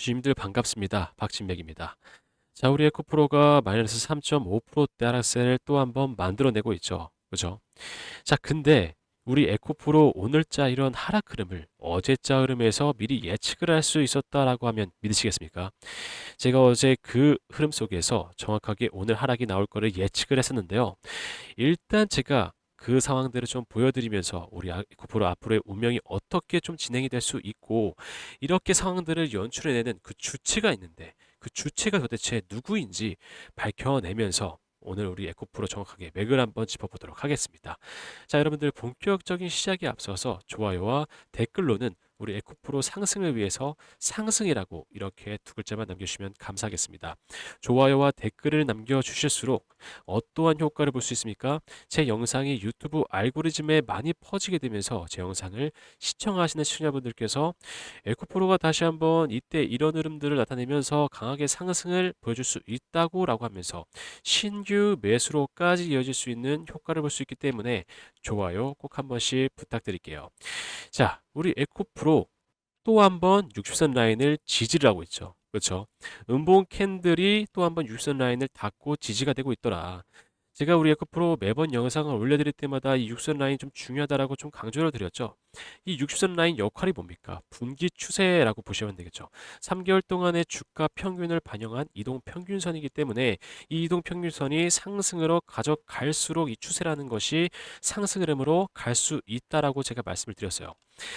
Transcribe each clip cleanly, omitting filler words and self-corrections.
주주님들 반갑습니다. 박진맥입니다. 자, 우리 에코프로가 마이너스 3.5%대 하락세를 또 한번 만들어내고 있죠. 그죠? 자, 근데 우리 에코프로 오늘자 이런 하락 흐름을 어제자 흐름에서 미리 예측을 할 수 있었다라고 하면 믿으시겠습니까? 제가 어제 그 흐름 속에서 정확하게 오늘 하락이 나올 거를 예측을 했었는데요. 일단 제가 그 상황들을 좀 보여드리면서 우리 에코프로 앞으로의 운명이 어떻게 좀 진행이 될 수 있고 이렇게 상황들을 연출해내는 그 주체가 있는데 그 주체가 도대체 누구인지 밝혀내면서 오늘 우리 에코프로 정확하게 맥을 한번 짚어보도록 하겠습니다. 자, 여러분들 본격적인 시작에 앞서서 좋아요와 댓글로는 우리 에코프로 상승을 위해서 상승이라고 이렇게 두 글자만 남겨주시면 감사하겠습니다. 좋아요와 댓글을 남겨주실수록 어떠한 효과를 볼 수 있습니까? 제 영상이 유튜브 알고리즘에 많이 퍼지게 되면서 제 영상을 시청하시는 시청자분들께서 에코프로가 다시 한번 이때 이런 흐름들을 나타내면서 강하게 상승을 보여줄 수 있다고 라고 하면서 신규 매수로까지 이어질 수 있는 효과를 볼 수 있기 때문에 좋아요 꼭 한 번씩 부탁드릴게요. 자, 우리 에코프로 또 한번 60선 라인을 지지를 하고 있죠. 그렇죠? 음봉 캔들이 또 한번 60선 라인을 닫고 지지가 되고 있더라. 제가 우리 에코프로 매번 영상을 올려드릴 때마다 이 60선 라인 좀 중요하다라고 좀 강조를 드렸죠. 이 60선 라인 역할이 뭡니까? 분기 추세라고 보시면 되겠죠. 3개월 동안의 주가 평균을 반영한 이동 평균선이기 때문에 이 이동 평균선이 상승으로 가져갈수록 이 추세라는 것이 상승 흐름으로 갈 수 있다라고 제가 말씀을 드렸어요.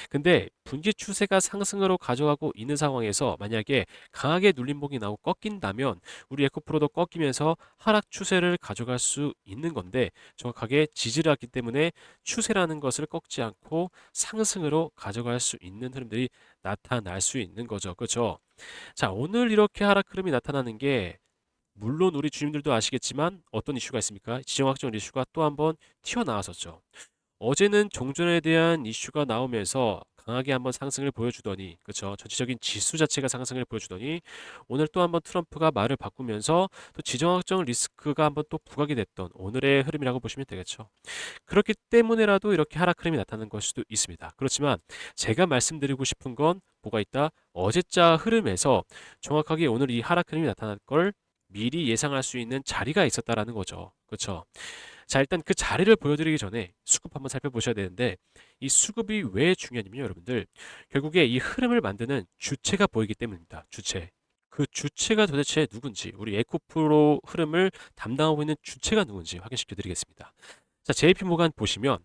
근데 분기 추세가 상승으로 가져가고 있는 상황에서 만약에 강하게 눌림목이 나오고 꺾인다면 우리 에코프로도 꺾이면서 하락 추세를 가져갈 수 있는 건데 정확하게 지지를 하기 때문에 추세라는 것을 꺾지 않고 상승으로 가져갈 수 있는 흐름들이 나타날 수 있는 거죠. 그렇죠? 자, 오늘 이렇게 하락 흐름이 나타나는 게 물론 우리 주님들도 아시겠지만 어떤 이슈가 있습니까? 지정학적 이슈가 또 한번 튀어나왔었죠. 어제는 종전에 대한 이슈가 나오면서 강하게 한번 상승을 보여주더니 그렇죠. 전체적인 지수 자체가 상승을 보여주더니 오늘 또 한번 트럼프가 말을 바꾸면서 또 지정학적 리스크가 한번 또 부각이 됐던 오늘의 흐름이라고 보시면 되겠죠. 그렇기 때문에라도 이렇게 하락 흐름이 나타나는 걸 수도 있습니다. 그렇지만 제가 말씀드리고 싶은 건 뭐가 있다? 어제자 흐름에서 정확하게 오늘 이 하락 흐름이 나타날 걸 미리 예상할 수 있는 자리가 있었다라는 거죠. 그렇죠. 자, 일단 그 자리를 보여드리기 전에 수급 한번 살펴보셔야 되는데 이 수급이 왜 중요하냐면요, 여러분들. 결국에 이 흐름을 만드는 주체가 보이기 때문입니다. 주체. 그 주체가 도대체 누군지, 우리 에코프로 흐름을 담당하고 있는 주체가 누군지 확인시켜 드리겠습니다. 자, JP모간 보시면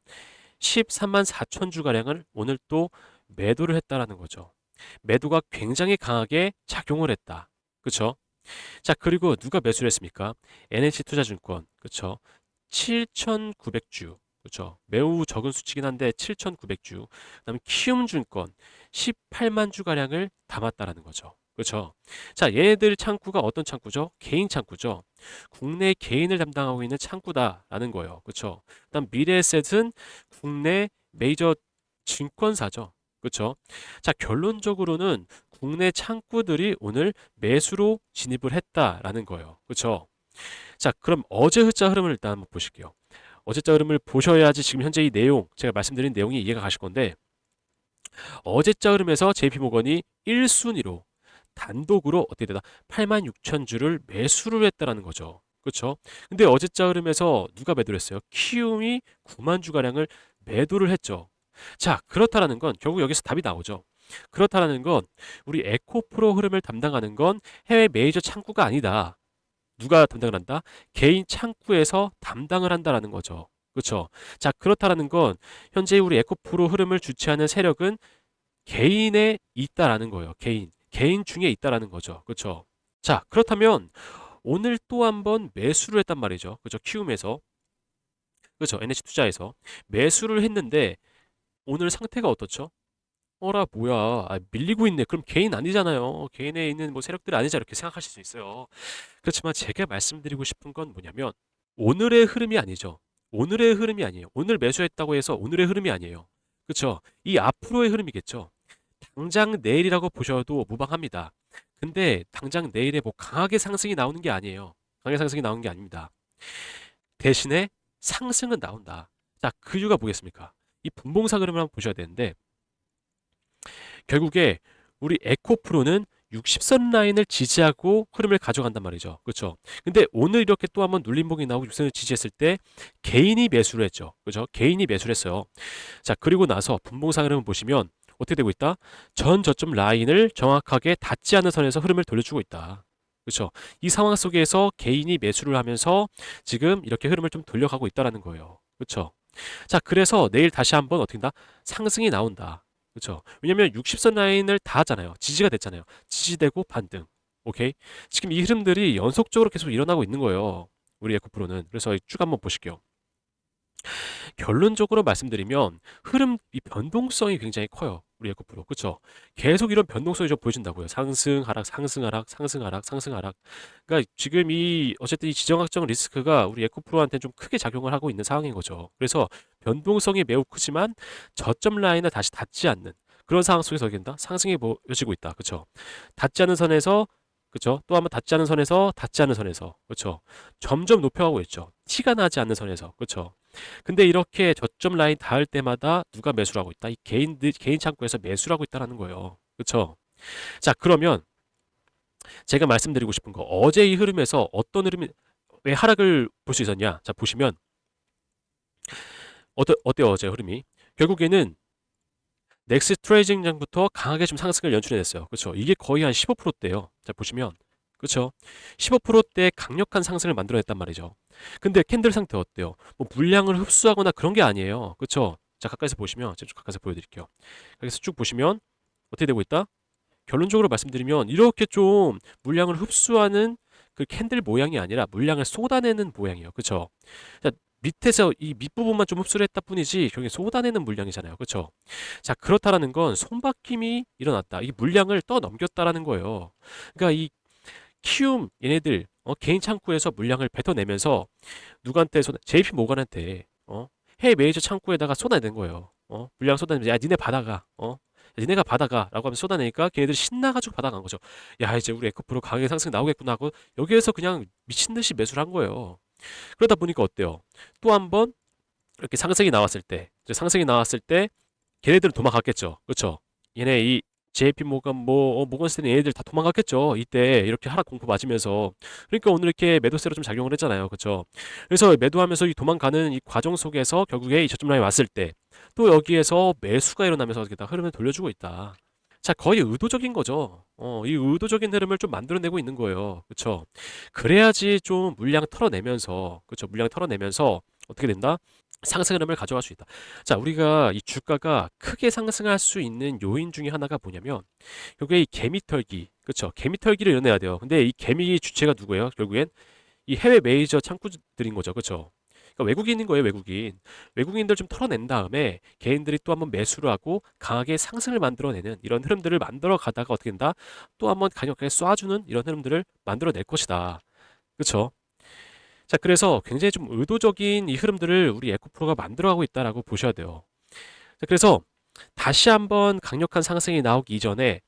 13만 4천 주가량을 오늘 또 매도를 했다라는 거죠. 매도가 굉장히 강하게 작용을 했다. 그렇죠? 자, 그리고 누가 매수를 했습니까? NH투자증권. 그렇죠? 7,900주. 그렇죠? 매우 적은 수치긴 한데 7,900주. 그다음에 키움증권 18만 주 가량을 담았다라는 거죠. 그렇죠? 자, 얘네들 창구가 어떤 창구죠? 개인 창구죠. 국내 개인을 담당하고 있는 창구다라는 거예요. 그렇죠? 그다음 미래에셋은 국내 메이저 증권사죠. 그렇죠? 자, 결론적으로는 국내 창구들이 오늘 매수로 진입을 했다라는 거예요. 그렇죠? 자, 그럼 어제 흐자 흐름을 일단 한번 보실게요. 어제자 흐름을 보셔야지 지금 현재 이 내용, 제가 말씀드린 내용이 이해가 가실 건데, 어제자 흐름에서 JP모건이 1순위로 단독으로 어떻게 되다 8만 6천 주를 매수를 했다라는 거죠. 그렇죠? 근데 어제자 흐름에서 누가 매도를 했어요? 키움이 9만 주가량을 매도를 했죠. 자, 그렇다라는 건 결국 여기서 답이 나오죠. 그렇다라는 건 우리 에코프로 흐름을 담당하는 건 해외 메이저 창구가 아니다. 누가 담당을 한다? 개인 창구에서 담당을 한다라는 거죠. 그렇죠? 자, 그렇다라는 건 현재 우리 에코프로 흐름을 주체하는 세력은 개인에 있다라는 거예요. 개인 중에 있다라는 거죠. 그렇죠? 자, 그렇다면 오늘 또 한번 매수를 했단 말이죠. 그렇죠? 키움에서. 그렇죠? NH투자에서 매수를 했는데 오늘 상태가 어떻죠? 어라 뭐야, 밀리고 있네. 그럼 개인 아니잖아요. 개인에 있는 뭐 세력들 아니자 이렇게 생각하실 수 있어요. 그렇지만 제가 말씀드리고 싶은 건 뭐냐면 오늘의 흐름이 아니죠. 오늘의 흐름이 아니에요. 오늘 매수했다고 해서 오늘의 흐름이 아니에요. 그렇죠? 이 앞으로의 흐름이겠죠. 당장 내일이라고 보셔도 무방합니다. 근데 당장 내일에 뭐 강하게 상승이 나오는 게 아니에요. 강하게 상승이 나오는 게 아닙니다. 대신에 상승은 나온다. 자, 그 이유가 뭐겠습니까? 이 분봉사 그림을 한번 보셔야 되는데 결국에 우리 에코프로는 60선 라인을 지지하고 흐름을 가져간단 말이죠. 그렇죠? 근데 오늘 이렇게 또 한번 눌림목이 나오고 60선을 지지했을 때 개인이 매수를 했죠. 그렇죠? 개인이 매수를 했어요. 자, 그리고 나서 분봉상 흐름을 보시면 어떻게 되고 있다? 전 저점 라인을 정확하게 닿지 않는 선에서 흐름을 돌려주고 있다. 그렇죠? 이 상황 속에서 개인이 매수를 하면서 지금 이렇게 흐름을 좀 돌려가고 있다라는 거예요. 그렇죠? 자, 그래서 내일 다시 한번 어떻게 된다? 상승이 나온다. 그렇죠? 왜냐면 60선 라인을 다 하잖아요. 지지가 됐잖아요. 지지되고 반등. 오케이? 지금 이 흐름들이 연속적으로 계속 일어나고 있는 거예요. 우리 에코프로는. 그래서 쭉 한번 보실게요. 결론적으로 말씀드리면 흐름 이 변동성이 굉장히 커요. 우리 에코프로. 그렇죠? 계속 이런 변동성이 좀 보여준다고요. 상승, 하락, 상승, 하락, 상승, 하락, 상승, 하락. 그러니까 지금 이 어쨌든 이 지정학적 리스크가 우리 에코프로한테 좀 크게 작용을 하고 있는 상황인 거죠. 그래서 변동성이 매우 크지만 저점 라인을 다시 닿지 않는 그런 상황 속에서 된다. 상승이 보여지고 있다. 그렇죠? 닿지 않는 선에서 그렇죠? 또 한번 닿지 않는 선에서 닿지 않는 선에서 그렇죠? 점점 높여가고 있죠. 티가 나지 않는 선에서 그렇죠? 근데 이렇게 저점 라인 닿을 때마다 누가 매수를 하고 있다? 이 개인 창구에서 매수를 하고 있다는 거예요. 그렇죠? 자, 그러면 제가 말씀드리고 싶은 거 어제 이 흐름에서 어떤 흐름이 왜 하락을 볼 수 있었냐? 자, 보시면 어때요? 어제 흐름이 결국에는 넥스 트레이딩장부터 강하게 좀 상승을 연출해냈어요. 그렇죠? 이게 거의 한 15%대요. 자, 보시면 그렇죠? 15%대 강력한 상승을 만들어냈단 말이죠. 근데 캔들 상태 어때요? 뭐 물량을 흡수하거나 그런 게 아니에요. 그렇죠? 자, 가까이서 보시면 제가 좀 가까이서 보여드릴게요. 여기서 쭉 보시면 어떻게 되고 있다? 결론적으로 말씀드리면 이렇게 좀 물량을 흡수하는 그 캔들 모양이 아니라 물량을 쏟아내는 모양이에요. 그렇죠? 자, 밑에서 이 밑부분만 좀 흡수를 했다 뿐이지 결국에 쏟아내는 물량이잖아요. 그렇죠? 자, 그렇다라는 건 손바뀜이 일어났다. 이 물량을 떠넘겼다라는 거예요. 그러니까 이 키움 얘네들 개인 창구에서 물량을 뱉어내면서 누구한테 JP 모건한테 해외 메이저 창구에다가 쏟아낸 거예요. 물량 쏟아내면서 야 니네 받아가. 니네가 받아가라고 하면 쏟아내니까 걔네들이 신나가지고 받아간 거죠. 야 이제 우리 에코프로 강하게 상승 나오겠구나 하고 여기에서 그냥 미친 듯이 매수를 한 거예요. 그러다 보니까 어때요? 또 한 번 이렇게 상승이 나왔을 때, 이제 상승이 나왔을 때 걔네들은 도망갔겠죠. 그렇죠? 얘네 이 JP 모건 모건스탠리 얘네들 다 도망갔겠죠. 이때 이렇게 하락 공포 맞으면서. 그러니까 오늘 이렇게 매도세로 좀 작용을 했잖아요. 그렇죠? 그래서 매도하면서 이 도망가는 이 과정 속에서 결국에 이 저점 라인 왔을 때 또 여기에서 매수가 일어나면서 어떻게 다 흐름을 돌려주고 있다. 자, 거의 의도적인 거죠. 이 의도적인 흐름을 좀 만들어내고 있는 거예요. 그렇죠? 그래야지 좀 물량 털어내면서, 그렇죠? 물량 털어내면서 어떻게 된다? 상승 흐름을 가져갈 수 있다. 자, 우리가 이 주가가 크게 상승할 수 있는 요인 중에 하나가 뭐냐면, 결국에 이 개미 털기, 그렇죠? 개미 털기를 이뤄내야 돼요. 근데 이 개미 주체가 누구예요? 결국엔 이 해외 메이저 창구들인 거죠, 그렇죠? 그러니까 외국인인 거예요, 외국인. 외국인들 좀 털어낸 다음에 개인들이 또 한번 매수를 하고 강하게 상승을 만들어내는 이런 흐름들을 만들어 가다가 어떻게 된다? 또 한번 강력하게 쏴주는 이런 흐름들을 만들어낼 것이다. 그렇죠? 자, 그래서 굉장히 좀 의도적인 이 흐름들을 우리 에코프로가 만들어가고 있다라고 보셔야 돼요. 자, 그래서 다시 한번 강력한 상승이 나오기 이전에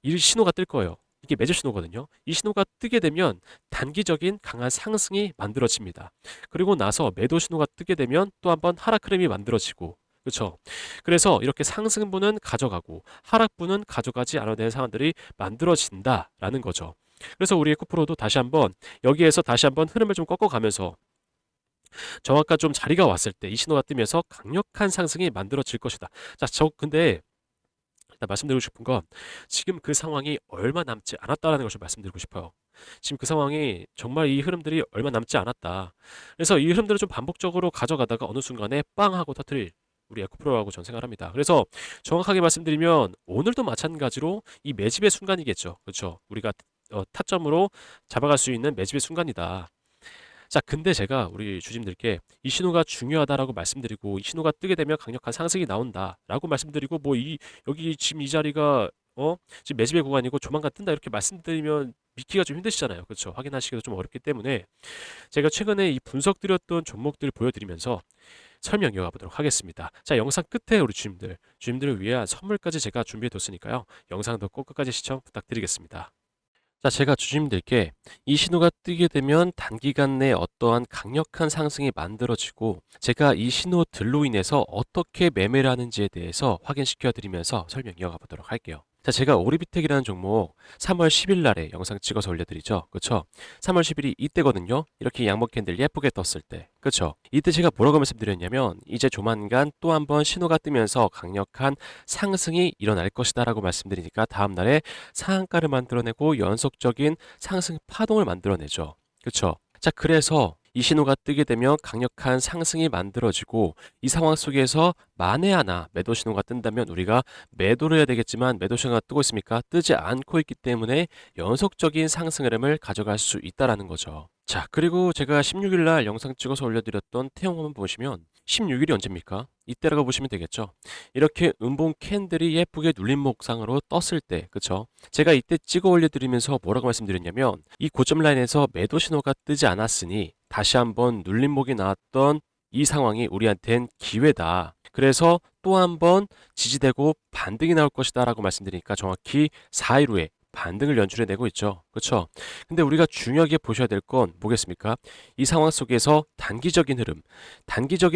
이 신호가 뜰 거예요. 이게 매저 신호거든요. 이 신호가 뜨게 되면 단기적인 강한 상승이 만들어집니다. 그리고 나서 매도 신호가 뜨게 되면 또 한번 하락 흐름이 만들어지고 그렇죠. 그래서 이렇게 상승분은 가져가고 하락분은 가져가지 않아야 되는 상황들이 만들어진다라는 거죠. 그래서 우리 에코프로도 다시 한번 여기에서 다시 한번 흐름을 좀 꺾어가면서 정확한 좀 자리가 왔을 때 이 신호가 뜨면서 강력한 상승이 만들어질 것이다. 자, 근데 일단 말씀드리고 싶은 건 지금 그 상황이 얼마 남지 않았다라는 것을 말씀드리고 싶어요. 지금 그 상황이 정말 이 흐름들이 얼마 남지 않았다. 그래서 이 흐름들을 좀 반복적으로 가져가다가 어느 순간에 빵 하고 터트릴 우리 에코프로라고 저는 생각합니다. 그래서 정확하게 말씀드리면 오늘도 마찬가지로 이 매집의 순간이겠죠. 그렇죠? 우리가 타점으로 잡아갈 수 있는 매집의 순간이다. 자, 근데 제가 우리 주주님들께 이 신호가 중요하다라고 말씀드리고 이 신호가 뜨게 되면 강력한 상승이 나온다라고 말씀드리고 여기 지금 이 자리가 지금 매집의 구간이고 조만간 뜬다 이렇게 말씀드리면 믿기가 좀 힘드시잖아요. 그렇죠? 확인하시기도 좀 어렵기 때문에 제가 최근에 이 분석드렸던 종목들을 보여드리면서 설명 이어가 보도록 하겠습니다. 자, 영상 끝에 우리 주님들을 위한 선물까지 제가 준비해 뒀으니까요. 영상도 꼭 끝까지 시청 부탁드리겠습니다. 자, 제가 주주님들께 이 신호가 뜨게 되면 단기간 내 어떠한 강력한 상승이 만들어지고 제가 이 신호들로 인해서 어떻게 매매를 하는지에 대해서 확인시켜 드리면서 설명 이어가 보도록 할게요. 자, 제가 오리비텍이라는 종목 3월 10일 날에 영상 찍어서 올려드리죠. 그쵸? 3월 10일이 이때거든요. 이렇게 양복 캔들 예쁘게 떴을 때. 그쵸? 이때 제가 뭐라고 말씀드렸냐면 이제 조만간 또 한 번 신호가 뜨면서 강력한 상승이 일어날 것이다 라고 말씀드리니까 다음날에 상한가를 만들어내고 연속적인 상승 파동을 만들어내죠. 그쵸? 자, 그래서 이 신호가 뜨게 되면 강력한 상승이 만들어지고 이 상황 속에서 만에 하나 매도 신호가 뜬다면 우리가 매도를 해야 되겠지만 매도 신호가 뜨고 있습니까? 뜨지 않고 있기 때문에 연속적인 상승 흐름을 가져갈 수 있다라는 거죠. 자, 그리고 제가 16일 날 영상 찍어서 올려드렸던 태용 한번 보시면 16일이 언제입니까? 이때라고 보시면 되겠죠. 이렇게 음봉 캔들이 예쁘게 눌림 목상으로 떴을 때, 그쵸? 제가 이때 찍어 올려드리면서 뭐라고 말씀드렸냐면 이 고점 라인에서 매도 신호가 뜨지 않았으니 다시 한번 눌림목이 나왔던 이 상황이 우리한텐 기회다. 그래서 또 한번 지지되고 반등이 나올 것이다 라고 말씀드리니까 정확히 4일 후에 반등을 연출해내고 있죠. 그렇죠? 근데 우리가 중요하게 보셔야 될 건 뭐겠습니까? 이 상황 속에서 단기적인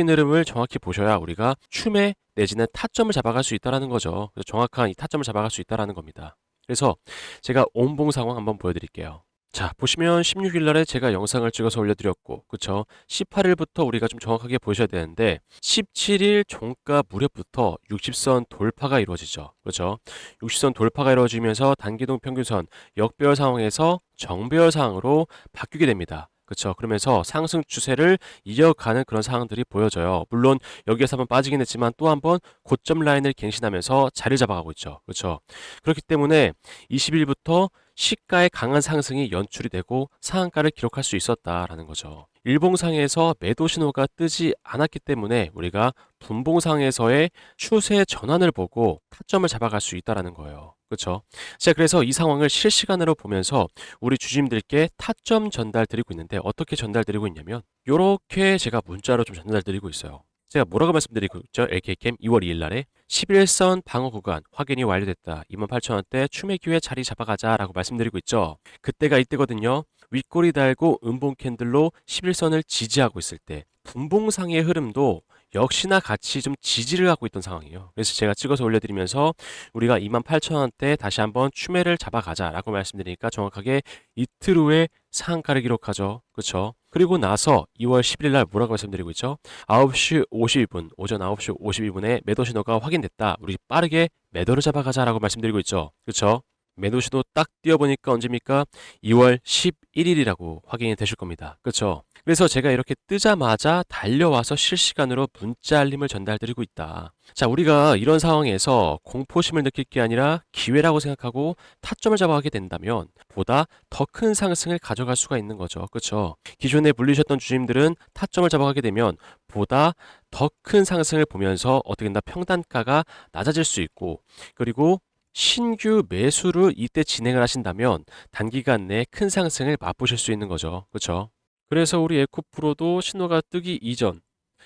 흐름을 정확히 보셔야 우리가 추매 내지는 타점을 잡아갈 수 있다는 거죠. 그래서 정확한 이 타점을 잡아갈 수 있다는 겁니다. 그래서 제가 온봉 상황 한번 보여드릴게요. 자, 보시면 16일 날에 제가 영상을 찍어서 올려드렸고, 그쵸? 18일부터 우리가 좀 정확하게 보셔야 되는데, 17일 종가 무렵부터 60선 돌파가 이루어지죠. 그렇죠? 60선 돌파가 이루어지면서 단기동 평균선 역배열 상황에서 정배열 상황으로 바뀌게 됩니다. 그렇죠. 그러면서 상승 추세를 이어가는 그런 상황들이 보여져요. 물론 여기에서 한번 빠지긴 했지만 또 한번 고점 라인을 갱신하면서 자리를 잡아가고 있죠. 그렇죠. 그렇기 때문에 20일부터 시가의 강한 상승이 연출이 되고 상한가를 기록할 수 있었다라는 거죠. 일봉상에서 매도 신호가 뜨지 않았기 때문에 우리가 분봉상에서의 추세 전환을 보고 타점을 잡아갈 수 있다라는 거예요. 그렇죠? 자, 그래서 이 상황을 실시간으로 보면서 우리 주주님들께 타점 전달 드리고 있는데 어떻게 전달 드리고 있냐면 이렇게 제가 문자로 좀 전달 드리고 있어요. 제가 뭐라고 말씀드리고 있죠? LK캠 2월 2일 날에 11선 방어 구간 확인이 완료됐다. 28,000원대 추매 기회 자리 잡아가자 라고 말씀드리고 있죠. 그때가 이때거든요. 윗꼬리 달고 음봉 캔들로 11선을 지지하고 있을 때 분봉상의 흐름도 역시나 같이 좀 지지를 하고 있던 상황이에요. 그래서 제가 찍어서 올려드리면서 우리가 28,000원대 다시 한번 추매를 잡아가자 라고 말씀드리니까 정확하게 이틀 후에 상한가를 기록하죠. 그렇죠? 그리고 나서 2월 11일 날 뭐라고 말씀드리고 있죠? 9시 52분, 오전 9시 52분에 매도 신호가 확인됐다. 우리 빠르게 매도를 잡아가자라고 말씀드리고 있죠. 그렇죠? 매도 신호 딱 띄워보니까 언제입니까? 2월 11일이라고 확인이 되실 겁니다. 그렇죠? 그래서 제가 이렇게 뜨자마자 달려와서 실시간으로 문자 알림을 전달드리고 있다. 자, 우리가 이런 상황에서 공포심을 느낄 게 아니라 기회라고 생각하고 타점을 잡아가게 된다면 보다 더 큰 상승을 가져갈 수가 있는 거죠. 그렇죠? 기존에 물리셨던 주님들은 타점을 잡아가게 되면 보다 더 큰 상승을 보면서 어떻게 된다 평단가가 낮아질 수 있고 그리고 신규 매수를 이때 진행을 하신다면 단기간 내에 큰 상승을 맛보실 수 있는 거죠. 그렇죠? 그래서 우리 에코프로도 신호가 뜨기 이전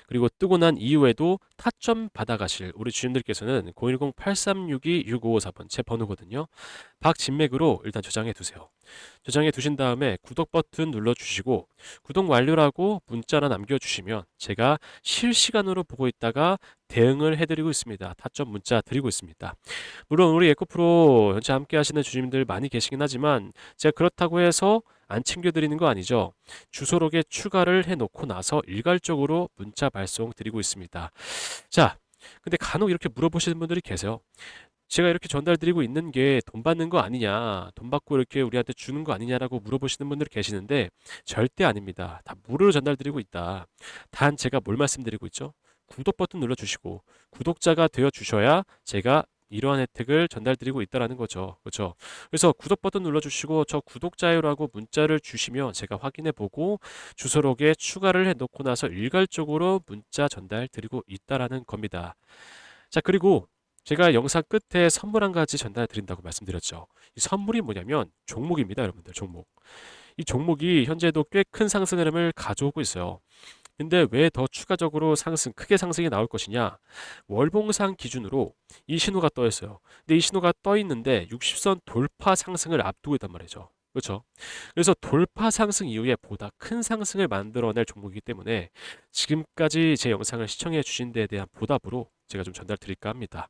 그리고 뜨고 난 이후에도 타점 받아가실 우리 주님들께서는 010-8362-6554번 제 번호거든요. 박진맥으로 일단 저장해 두세요. 저장해 두신 다음에 구독 버튼 눌러주시고 구독 완료라고 문자나 남겨주시면 제가 실시간으로 보고 있다가 대응을 해드리고 있습니다. 타점 문자 드리고 있습니다. 물론 우리 에코프로 현재 함께 하시는 주님들 많이 계시긴 하지만 제가 그렇다고 해서 안 챙겨드리는 거 아니죠. 주소록에 추가를 해놓고 나서 일괄적으로 문자 발송 드리고 있습니다. 자, 근데 간혹 이렇게 물어보시는 분들이 계세요. 제가 이렇게 전달드리고 있는 게 돈 받는 거 아니냐, 돈 받고 이렇게 우리한테 주는 거 아니냐라고 물어보시는 분들이 계시는데 절대 아닙니다. 다 무료로 전달드리고 있다. 단 제가 뭘 말씀드리고 있죠? 구독 버튼 눌러주시고 구독자가 되어 주셔야 제가 이러한 혜택을 전달드리고 있다라는 거죠. 그렇죠? 그래서 구독 버튼 눌러주시고 저 구독자요라고 문자를 주시면 제가 확인해 보고 주소록에 추가를 해 놓고 나서 일괄적으로 문자 전달 드리고 있다라는 겁니다. 자, 그리고 제가 영상 끝에 선물 한 가지 전달 드린다고 말씀드렸죠. 이 선물이 뭐냐면 종목입니다, 여러분들. 종목. 이 종목이 현재도 꽤 큰 상승 흐름을 가져오고 있어요. 근데 왜 더 추가적으로 크게 상승이 나올 것이냐? 월봉상 기준으로 이 신호가 떠 있어요. 근데 이 신호가 떠 있는데 60선 돌파 상승을 앞두고 있단 말이죠. 그렇죠? 그래서 돌파 상승 이후에 보다 큰 상승을 만들어낼 종목이기 때문에 지금까지 제 영상을 시청해 주신 데에 대한 보답으로 제가 좀 전달 드릴까 합니다.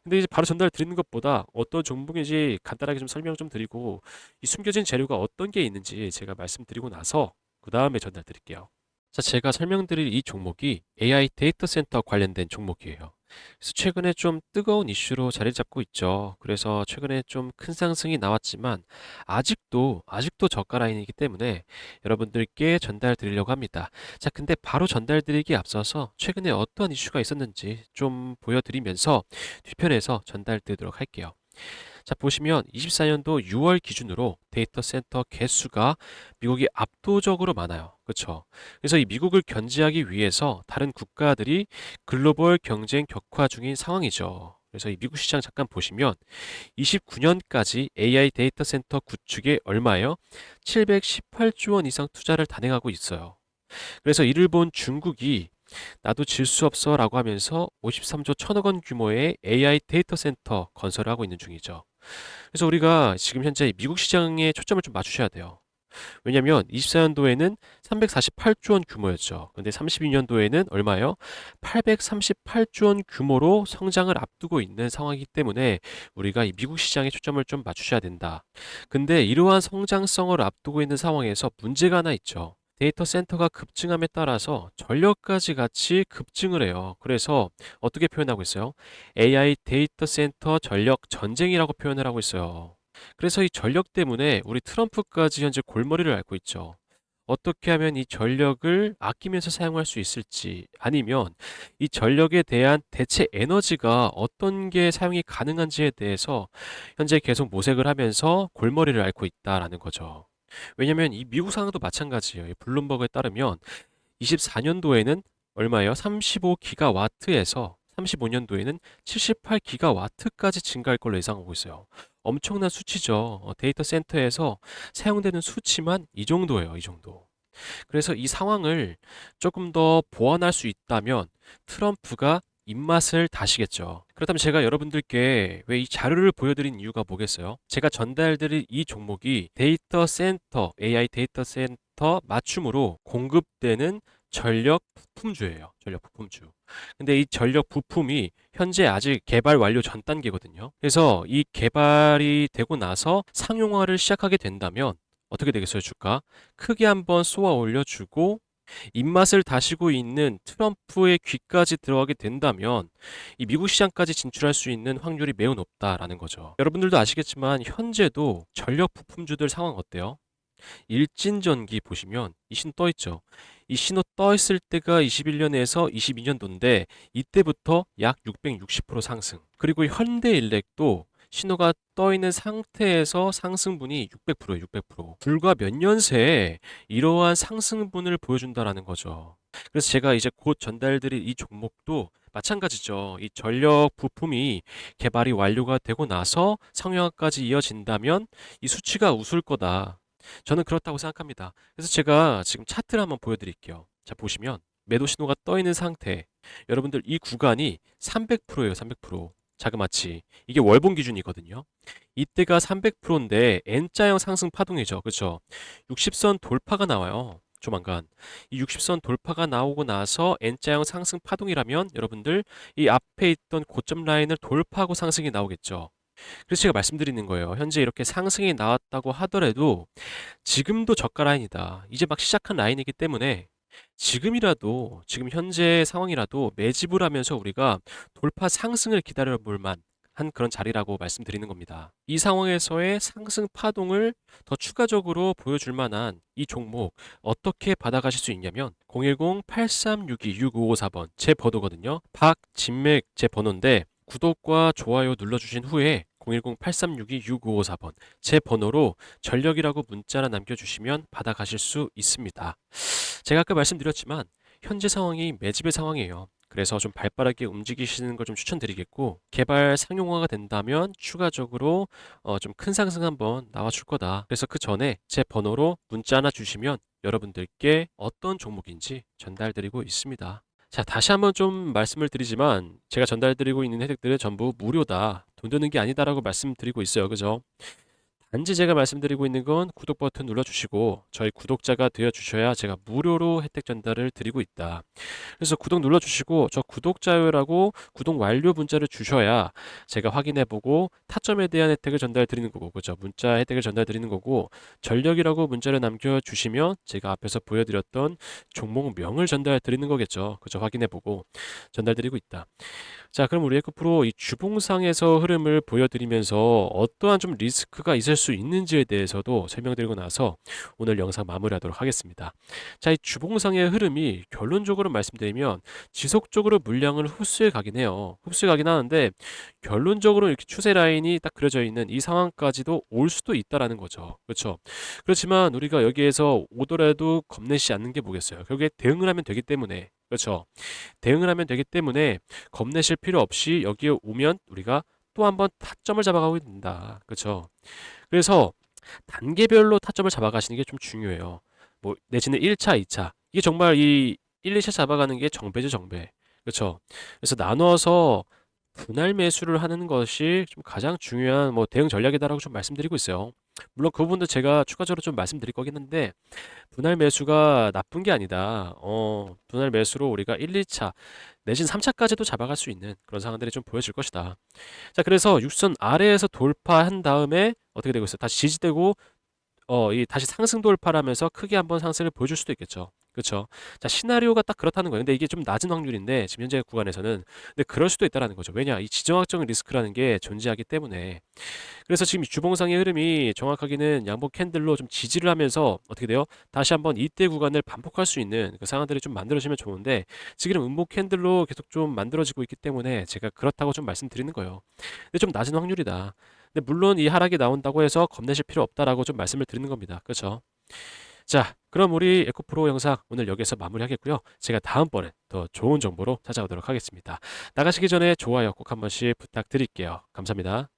근데 이제 바로 전달 드리는 것보다 어떤 종목인지 간단하게 좀 설명 좀 드리고 이 숨겨진 재료가 어떤 게 있는지 제가 말씀드리고 나서 그 다음에 전달 드릴게요. 자, 제가 설명드릴 이 종목이 AI 데이터 센터 관련된 종목이에요. 그래서 최근에 좀 뜨거운 이슈로 자리 잡고 있죠. 그래서 최근에 좀 큰 상승이 나왔지만 아직도 저가 라인이기 때문에 여러분들께 전달 드리려고 합니다. 자, 근데 바로 전달 드리기에 앞서서 최근에 어떤 이슈가 있었는지 좀 보여드리면서 뒤편에서 전달 드리도록 할게요. 자, 보시면 24년도 6월 기준으로 데이터 센터 개수가 미국이 압도적으로 많아요. 그렇죠? 그래서 이 미국을 견제하기 위해서 다른 국가들이 글로벌 경쟁 격화 중인 상황이죠. 그래서 이 미국 시장 잠깐 보시면 29년까지 AI 데이터 센터 구축에 얼마예요? 718조 원 이상 투자를 단행하고 있어요. 그래서 이를 본 중국이 나도 질 수 없어 라고 하면서 53조 1천억 원 규모의 AI 데이터 센터 건설을 하고 있는 중이죠. 그래서 우리가 지금 현재 미국 시장에 초점을 좀 맞추셔야 돼요. 왜냐면 24년도에는 348조 원 규모였죠. 근데 32년도에는 얼마예요? 838조 원 규모로 성장을 앞두고 있는 상황이기 때문에 우리가 이 미국 시장에 초점을 좀 맞추셔야 된다. 근데 이러한 성장성을 앞두고 있는 상황에서 문제가 하나 있죠. 데이터 센터가 급증함에 따라서 전력까지 같이 급증을 해요. 그래서 어떻게 표현하고 있어요? AI 데이터 센터 전력 전쟁이라고 표현을 하고 있어요. 그래서 이 전력 때문에 우리 트럼프까지 현재 골머리를 앓고 있죠. 어떻게 하면 이 전력을 아끼면서 사용할 수 있을지, 아니면 이 전력에 대한 대체 에너지가 어떤 게 사용이 가능한지에 대해서 현재 계속 모색을 하면서 골머리를 앓고 있다라는 거죠. 왜냐면 이 미국 상황도 마찬가지예요. 이 블룸버그에 따르면 24년도에는 얼마예요? 35기가와트에서 35년도에는 78기가와트까지 증가할 걸로 예상하고 있어요. 엄청난 수치죠. 데이터 센터에서 사용되는 수치만 이 정도예요. 이 정도. 그래서 이 상황을 조금 더 보완할 수 있다면 트럼프가 입맛을 다시겠죠. 그렇다면 제가 여러분들께 왜 이 자료를 보여드린 이유가 뭐겠어요? 제가 전달드릴 이 종목이 데이터 센터, AI 데이터 센터 맞춤으로 공급되는 전력 부품주예요. 전력 부품주. 근데 이 전력 부품이 현재 아직 개발 완료 전 단계거든요. 그래서 이 개발이 되고 나서 상용화를 시작하게 된다면 어떻게 되겠어요, 주가? 크게 한번 쏘아 올려주고 입맛을 다시고 있는 트럼프의 귀까지 들어가게 된다면 이 미국 시장까지 진출할 수 있는 확률이 매우 높다라는 거죠. 여러분들도 아시겠지만 현재도 전력 부품주들 상황 어때요? 일진전기 보시면 이 신호 떠 있죠. 이 신호 떠 있을 때가 21년에서 22년도인데 이때부터 약 660% 상승. 그리고 현대일렉도 신호가 떠 있는 상태에서 상승분이 600%예요, 600%. 불과 몇 년 새에 이러한 상승분을 보여준다라는 거죠. 그래서 제가 이제 곧 전달드릴 이 종목도 마찬가지죠. 이 전력 부품이 개발이 완료가 되고 나서 상용화까지 이어진다면 이 수치가 웃을 거다. 저는 그렇다고 생각합니다. 그래서 제가 지금 차트를 한번 보여드릴게요. 자, 보시면 매도 신호가 떠 있는 상태. 여러분들 이 구간이 300%예요, 300%. 자그마치. 이게 월봉 기준이거든요. 이때가 300%인데 N자형 상승 파동이죠. 그렇죠? 60선 돌파가 나와요. 조만간. 이 60선 돌파가 나오고 나서 N자형 상승 파동이라면 여러분들 이 앞에 있던 고점 라인을 돌파하고 상승이 나오겠죠. 그래서 제가 말씀드리는 거예요. 현재 이렇게 상승이 나왔다고 하더라도 지금도 저가 라인이다. 이제 막 시작한 라인이기 때문에 지금이라도, 지금 현재 상황이라도 매집을 하면서 우리가 돌파 상승을 기다려 볼 만한 그런 자리라고 말씀드리는 겁니다. 이 상황에서의 상승 파동을 더 추가적으로 보여줄 만한 이 종목 어떻게 받아가실 수 있냐면 010-8362-6554번 제 번호거든요. 박진맥 제 번호인데 구독과 좋아요 눌러주신 후에 010-8362-6554번 제 번호로 전력이라고 문자나 남겨주시면 받아가실 수 있습니다. 제가 아까 말씀드렸지만 현재 상황이 매집의 상황이에요. 그래서 좀 발빠르게 움직이시는 걸 좀 추천드리겠고 개발 상용화가 된다면 추가적으로 좀 큰 상승 한번 나와줄 거다. 그래서 그 전에 제 번호로 문자 하나 주시면 여러분들께 어떤 종목인지 전달드리고 있습니다. 자, 다시 한번 좀 말씀을 드리지만 제가 전달드리고 있는 혜택들은 전부 무료다. 돈 드는 게 아니다라고 말씀드리고 있어요. 그죠? 단지 제가 말씀드리고 있는 건 구독 버튼 눌러주시고 저희 구독자가 되어주셔야 제가 무료로 혜택 전달을 드리고 있다. 그래서 구독 눌러주시고 저 구독자요라고 구독 완료 문자를 주셔야 제가 확인해보고 타점에 대한 혜택을 전달 드리는 거고, 그죠? 문자 혜택을 전달 드리는 거고, 전력이라고 문자를 남겨주시면 제가 앞에서 보여드렸던 종목명을 전달 드리는 거겠죠. 그죠? 확인해보고 전달 드리고 있다. 자, 그럼 우리 에코프로 이 주봉상에서 흐름을 보여드리면서 어떠한 좀 리스크가 있을 수 있는지에 대해서도 설명드리고 나서 오늘 영상 마무리하도록 하겠습니다. 자, 이 주봉상의 흐름이 결론적으로 말씀드리면 지속적으로 물량을 흡수해 가긴 해요. 흡수해 가긴 하는데 결론적으로 이렇게 추세 라인이 딱 그려져 있는 이 상황까지도 올 수도 있다라는 거죠. 그렇죠? 그렇지만 우리가 여기에서 오더라도 겁내지 않는 게 뭐겠어요? 결국에 대응을 하면 되기 때문에. 그렇죠? 대응을 하면 되기 때문에 겁내실 필요 없이 여기에 오면 우리가 또 한번 타점을 잡아가고 된다. 그렇죠? 그래서 단계별로 타점을 잡아가시는 게 좀 중요해요. 뭐 내지는 1차, 2차. 이게 정말 이 1, 2차 잡아가는 게 정배죠, 정배. 그렇죠? 그래서 나눠서 분할 매수를 하는 것이 좀 가장 중요한 뭐 대응 전략이다라고 좀 말씀드리고 있어요. 물론 그 부분도 제가 추가적으로 좀 말씀드릴 거긴 한데 분할 매수가 나쁜 게 아니다. 분할 매수로 우리가 1, 2차 내진 3차까지도 잡아갈 수 있는 그런 상황들이 좀 보여질 것이다. 자, 그래서 육선 아래에서 돌파한 다음에 어떻게 되고 있어요? 다시 지지되고 이 다시 상승 돌파를 하면서 크게 한번 상승을 보여줄 수도 있겠죠. 그렇죠? 자, 시나리오가 딱 그렇다는 거예요. 근데 이게 좀 낮은 확률인데 지금 현재 구간에서는 근데 그럴 수도 있다라는 거죠. 왜냐? 이 지정학적 리스크라는 게 존재하기 때문에. 그래서 지금 이 주봉상의 흐름이 정확하게는 양봉 캔들로 좀 지지를 하면서 어떻게 돼요? 다시 한번 이때 구간을 반복할 수 있는 그 상황들이 좀 만들어지면 좋은데 지금 음봉 캔들로 계속 좀 만들어지고 있기 때문에 제가 그렇다고 좀 말씀드리는 거예요. 근데 좀 낮은 확률이다. 근데 물론 이 하락이 나온다고 해서 겁내실 필요 없다라고 좀 말씀을 드리는 겁니다. 그렇죠? 자, 그럼 우리 에코프로 영상 오늘 여기서 마무리하겠고요. 제가 다음번에 더 좋은 정보로 찾아오도록 하겠습니다. 나가시기 전에 좋아요 꼭 한 번씩 부탁드릴게요. 감사합니다.